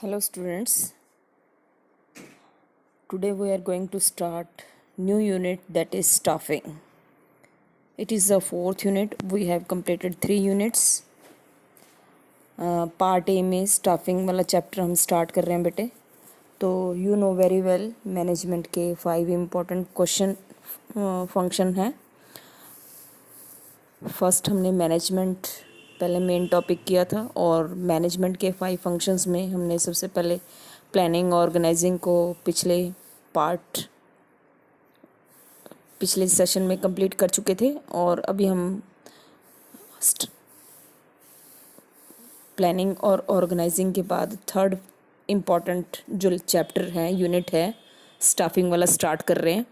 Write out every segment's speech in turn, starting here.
Hello students, today we are going to start new unit that is staffing. It is the fourth unit. We have completed 3 units. Part A में staffing वाला chapter हम start कर रहे हैं बेटे. तो you know very well management के 5 important question function हैं. फर्स्ट हमने मैनेजमेंट पहले मेन टॉपिक किया था और मैनेजमेंट के 5 फंक्शंस में हमने सबसे पहले प्लानिंग ऑर्गेनाइजिंग को पिछले सेशन में कंप्लीट कर चुके थे और अभी हम प्लानिंग और ऑर्गेनाइजिंग के बाद थर्ड इम्पॉर्टेंट जो चैप्टर है यूनिट है स्टाफिंग वाला स्टार्ट कर रहे हैं.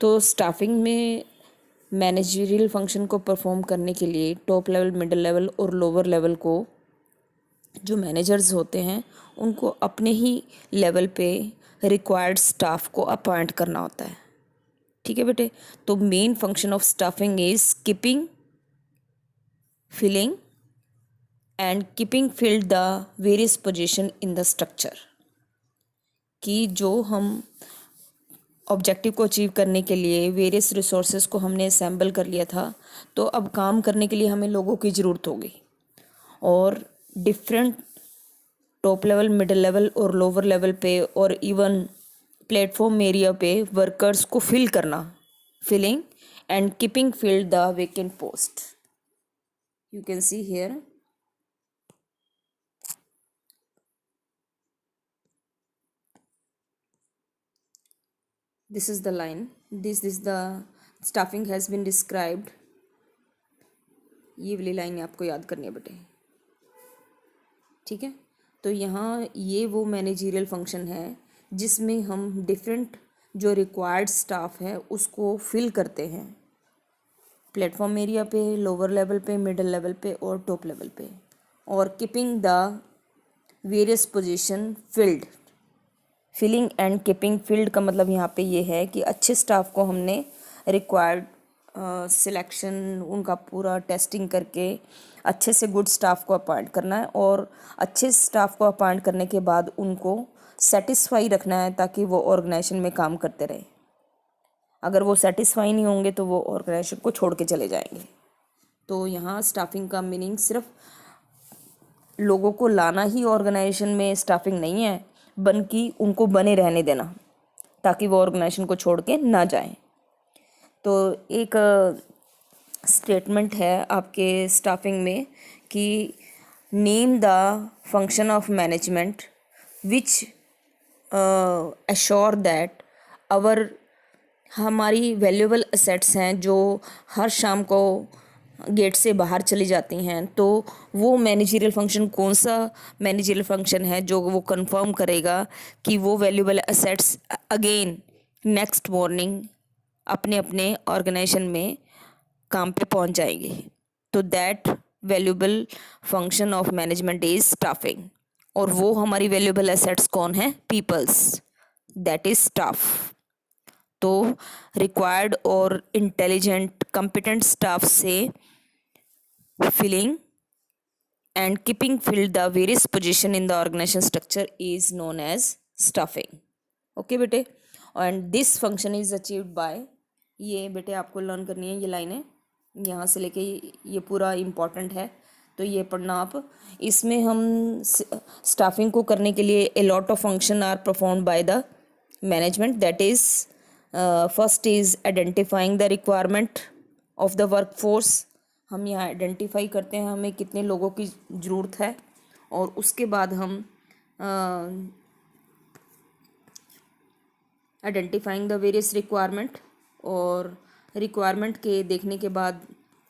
तो स्टाफिंग में मैनेजरियल फंक्शन को परफॉर्म करने के लिए टॉप लेवल, मिडिल लेवल और लोअर लेवल को जो मैनेजर्स होते हैं उनको अपने ही लेवल पे रिक्वायर्ड स्टाफ को अपॉइंट करना होता है. ठीक है बेटे. तो main function of staffing is keeping, filling and keeping filled the various position in the structure. कि जो हम ऑब्जेक्टिव को अचीव करने के लिए वेरियस रिसोर्सेज को हमने असेंबल कर लिया था, तो अब काम करने के लिए हमें लोगों की ज़रूरत होगी और different top level, middle level और लोअर लेवल पे और इवन प्लेटफॉर्म एरिया पे वर्कर्स को फिल करना, filling and keeping filled the vacant post. You can see here. This is the line. This is the staffing has been described. ये वाली line आपको याद करनी है बेटे. ठीक है. तो यहाँ ये वो मैनेजरियल फंक्शन है जिसमें हम डिफरेंट जो रिक्वायर्ड स्टाफ है उसको फिल करते हैं प्लेटफॉर्म एरिया पे, लोअर लेवल पे, मिडिल लेवल पे और टॉप लेवल पे. और keeping the various position filled. Filling and keeping filled का मतलब यहाँ पे ये है कि अच्छे स्टाफ को हमने रिक्वायर्ड सिलेक्शन उनका पूरा टेस्टिंग करके अच्छे से गुड स्टाफ को अपॉइंट करना है और अच्छे स्टाफ को अपॉइंट करने के बाद उनको सेटिस्फाई रखना है ताकि वो ऑर्गेनाइजेशन में काम करते रहे. अगर वो सेटिस्फाई नहीं होंगे तो वो ऑर्गेनाइजेशन को छोड़ के चले जाएंगे. तो यहाँ स्टाफिंग का मीनिंग सिर्फ लोगों को लाना ही ऑर्गेनाइजेशन में स्टाफिंग नहीं है, बल्कि उनको बने रहने देना ताकि वो ऑर्गेनाइजेशन को छोड़ के ना जाएं. तो एक स्टेटमेंट है आपके स्टाफिंग में कि name the function of management which assure that हमारी वैल्यूएबल असेट्स हैं जो हर शाम को गेट से बाहर चली जाती हैं. तो वो मैनेजरियल फंक्शन कौन सा मैनेजरियल फंक्शन है जो वो कंफर्म करेगा कि वो valuable assets again next morning अपने अपने ऑर्गेनाइजेशन में काम पे पहुंच जाएंगे. तो that valuable function of management is staffing. और वो हमारी वैल्यूएबल असेट्स कौन है? पीपल्स. That is staff. तो रिक्वायर्ड और इंटेलिजेंट कंपिटेंट स्टाफ से filling and keeping filled the various position in the organisation structure is known as staffing. Okay बेटे. And this function is achieved by, ये बेटे आपको learn करनी है ये लाइनें यहाँ से लेके ये पूरा इम्पॉर्टेंट है तो ये पढ़ना आप. इसमें हम स्टाफिंग को करने के लिए a lot of function are performed by the management. That is first is identifying the requirement of the work force. हम यहाँ आइडेंटिफाई करते हैं हमें कितने लोगों की ज़रूरत है और उसके बाद हम आइडेंटिफाइंग द वेरियस रिक्वायरमेंट और रिक्वायरमेंट के देखने के बाद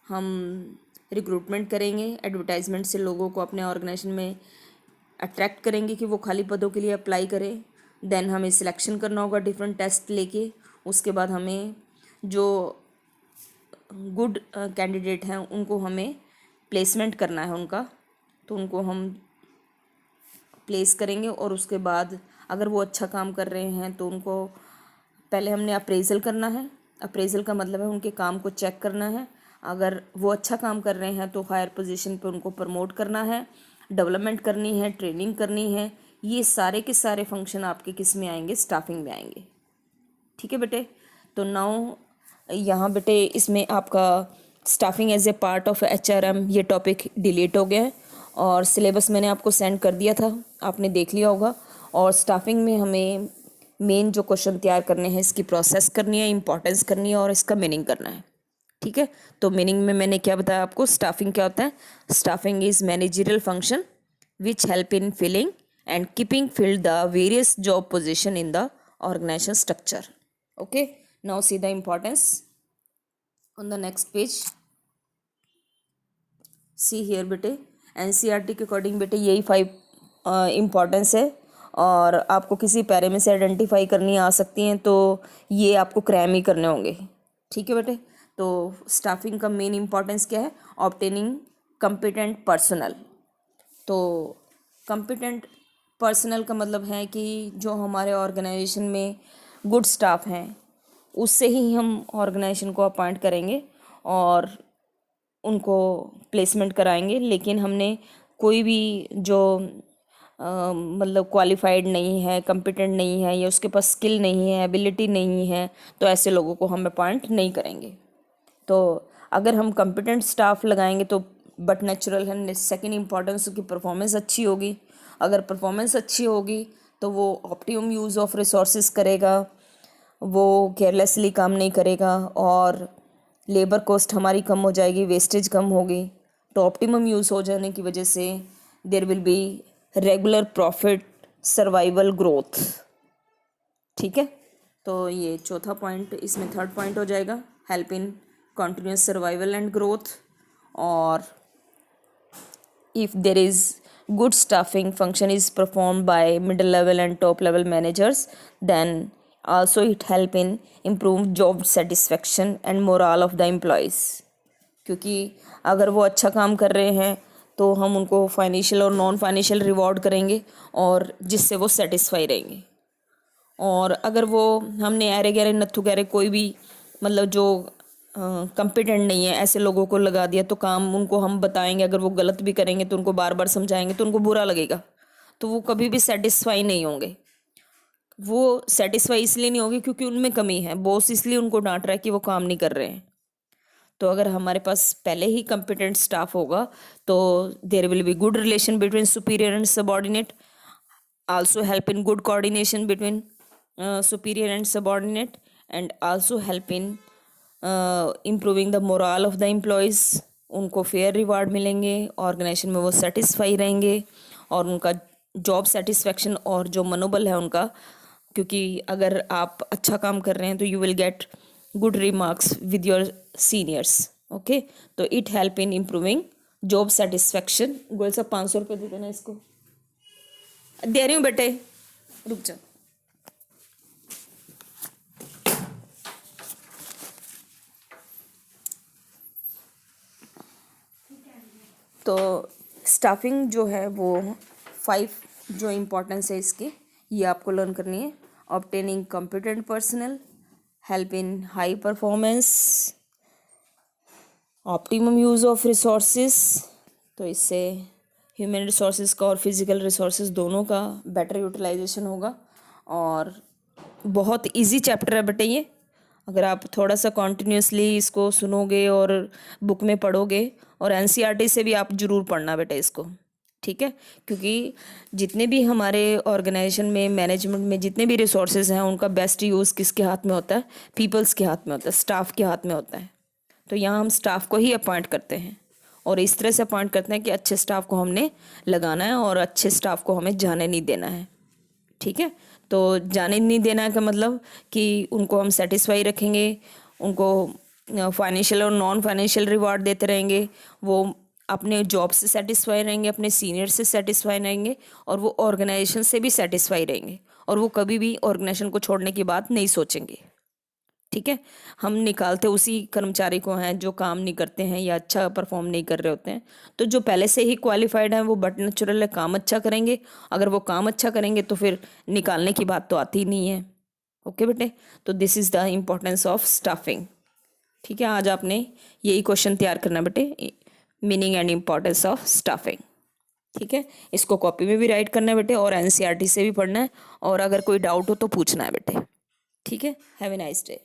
हम रिक्रूटमेंट करेंगे. एडवर्टाइजमेंट से लोगों को अपने ऑर्गेनाइजेशन में अट्रैक्ट करेंगे कि वो खाली पदों के लिए अप्लाई करें. देन हमें सिलेक्शन करना होगा डिफरेंट टेस्ट लेके. उसके बाद हमें जो गुड कैंडिडेट हैं उनको हमें प्लेसमेंट करना है उनका. तो उनको हम प्लेस करेंगे और उसके बाद अगर वो अच्छा काम कर रहे हैं तो उनको पहले हमने अप्रेजल करना है. अप्रेजल का मतलब है उनके काम को चेक करना है. अगर वो अच्छा काम कर रहे हैं तो हायर पोजीशन पे उनको प्रमोट करना है, डेवलपमेंट करनी है, ट्रेनिंग करनी है ये सारे के सारे फंक्शन आपके किस में आएंगे, स्टाफिंग में आएंगे। ठीक है बेटे। तो नाउ यहाँ बेटे इसमें आपका staffing as a part of HRM ये टॉपिक डिलीट हो गया है और सिलेबस मैंने आपको सेंड कर दिया था, आपने देख लिया होगा। और स्टाफिंग में हमें मेन जो क्वेश्चन तैयार करने हैं, इसकी प्रोसेस करनी है, इंपॉर्टेंस करनी है और इसका मीनिंग करना है। ठीक है। तो मीनिंग में मैंने क्या बताया आपको, स्टाफिंग क्या होता है। Staffing is managerial function which help in filling and keeping filled the various job position in the organisation structure. Okay, now see the importance on the next page. See here बेटे, NCERT के according बेटे यही 5 importance है और आपको किसी पैरे में से आइडेंटिफाई करनी आ सकती हैं, तो ये आपको क्रैम ही करने होंगे। ठीक है बेटे। तो स्टाफिंग का मेन इंपॉर्टेंस क्या है, ऑब्टेनिंग कम्पिटेंट पर्सनल। तो कम्पिटेंट पर्सनल का मतलब है कि जो हमारे ऑर्गेनाइजेशन में गुड स्टाफ हैं उससे ही हम ऑर्गेनाइजेशन को अपॉइंट करेंगे और उनको प्लेसमेंट कराएंगे। लेकिन हमने कोई भी जो मतलब क्वालिफाइड नहीं है, कम्पिटेंट नहीं है या उसके पास स्किल नहीं है, एबिलिटी नहीं है, तो ऐसे लोगों को हम अपॉइंट नहीं करेंगे। तो अगर हम कम्पिटेंट स्टाफ लगाएंगे तो बट नेचुरल है, सेकेंड इम्पॉर्टेंस उसकी परफॉर्मेंस अच्छी होगी। अगर परफॉर्मेंस अच्छी होगी तो वो ऑप्टिमम यूज़ ऑफ रिसोर्सेज करेगा, वो केयरलेसली काम नहीं करेगा और लेबर कॉस्ट हमारी कम हो जाएगी, वेस्टेज कम होगी। तो ऑप्टिमम यूज़ हो जाने की वजह से there will be regular profit, survival, growth. ठीक है। तो ये चौथा पॉइंट, इसमें थर्ड पॉइंट हो जाएगा, help in continuous survival and growth। और if there is good staffing function is performed by middle level and top level managers, then also it help in improve job satisfaction and morale of the employees। क्योंकि अगर वो अच्छा काम कर रहे हैं तो हम उनको फाइनेंशियल और नॉन फाइनेंशियल रिवॉर्ड करेंगे और जिससे वो सेटिस्फाई रहेंगे। और अगर वो हमने अरे गहरे नत्थु गहरे कोई भी मतलब जो कम्पिटेंट नहीं है ऐसे लोगों को लगा दिया तो काम उनको हम बताएंगे, अगर वो गलत भी करेंगे तो उनको बार बार समझाएंगे तो उनको बुरा लगेगा, तो वो कभी भी सेटिस्फाई नहीं होंगे। वो सेटिस्फाई इसलिए नहीं होगी क्योंकि उनमें कमी है, बॉस इसलिए उनको डांट रहा है कि वो काम नहीं कर रहे हैं। तो अगर हमारे पास पहले ही कम्पिटेंट स्टाफ होगा तो there will be good relation between superior and subordinate, also help in good coordination between superior and subordinate and also help in improving the morale of the employees. उनको फेयर रिवार्ड मिलेंगे, organisation में वो satisfy रहेंगे और उनका job satisfaction और जो मनोबल है उनका, क्योंकि अगर आप अच्छा काम कर रहे हैं तो you will get good remarks with your seniors. Okay, तो it help in improving job satisfaction. गोल साहब 500 रुपये दे देना, इसको दे रही हूँ बेटे, रुक जाओ। तो स्टाफिंग जो है वो 5 जो इम्पोर्टेंस है इसकी, ये आपको लर्न करनी है। Obtaining competent personal, help in high performance, optimum use of resources, तो इससे ह्यूमन रिसोर्सेज का और फिज़िकल रिसोर्सेज दोनों का बेटर यूटिलाइजेशन होगा। और बहुत इजी चैप्टर है बेटे ये, अगर आप थोड़ा सा कॉन्टिन्यूसली इसको सुनोगे और बुक में पढ़ोगे, और NCERT से भी आप ज़रूर पढ़ना बेटा इसको। ठीक है, क्योंकि जितने भी हमारे ऑर्गेनाइजेशन में मैनेजमेंट में जितने भी रिसोर्सेज हैं उनका बेस्ट यूज़ किसके हाथ में होता है, पीपल्स के हाथ में होता है, स्टाफ के हाथ में होता है। तो यहाँ हम स्टाफ को ही अपॉइंट करते हैं और इस तरह से अपॉइंट करते हैं कि अच्छे स्टाफ को हमने लगाना है और अच्छे स्टाफ को हमें जाने नहीं देना है। ठीक है, तो जाने नहीं देना का मतलब कि उनको हम सेटिस्फाई रखेंगे, उनको फाइनेंशियल और नॉन फाइनेंशियल रिवार्ड देते रहेंगे, वो अपने जॉब से सेटिस्फाई रहेंगे, अपने सीनियर से सेटिस्फाई रहेंगे और वो ऑर्गेनाइजेशन से भी सेटिस्फाई रहेंगे और वो कभी भी ऑर्गेनाइजेशन को छोड़ने की बात नहीं सोचेंगे। ठीक है, हम निकालते उसी कर्मचारी को हैं जो काम नहीं करते हैं या अच्छा परफॉर्म नहीं कर रहे होते हैं। तो जो पहले से ही क्वालिफाइड हैं वो बट नेचुरल है, काम अच्छा करेंगे। अगर वो काम अच्छा करेंगे तो फिर निकालने की बात तो आती ही नहीं है। ओके बेटे, तो this is the importance of staffing. ठीक है, आज आपने यही क्वेश्चन तैयार करना बेटे, meaning and importance of staffing. ठीक है, इसको कॉपी में भी राइट करना है बेटे और एनसीईआरटी से भी पढ़ना है, और अगर कोई डाउट हो तो पूछना है बेटे। ठीक है, हैव ए नाइस डे।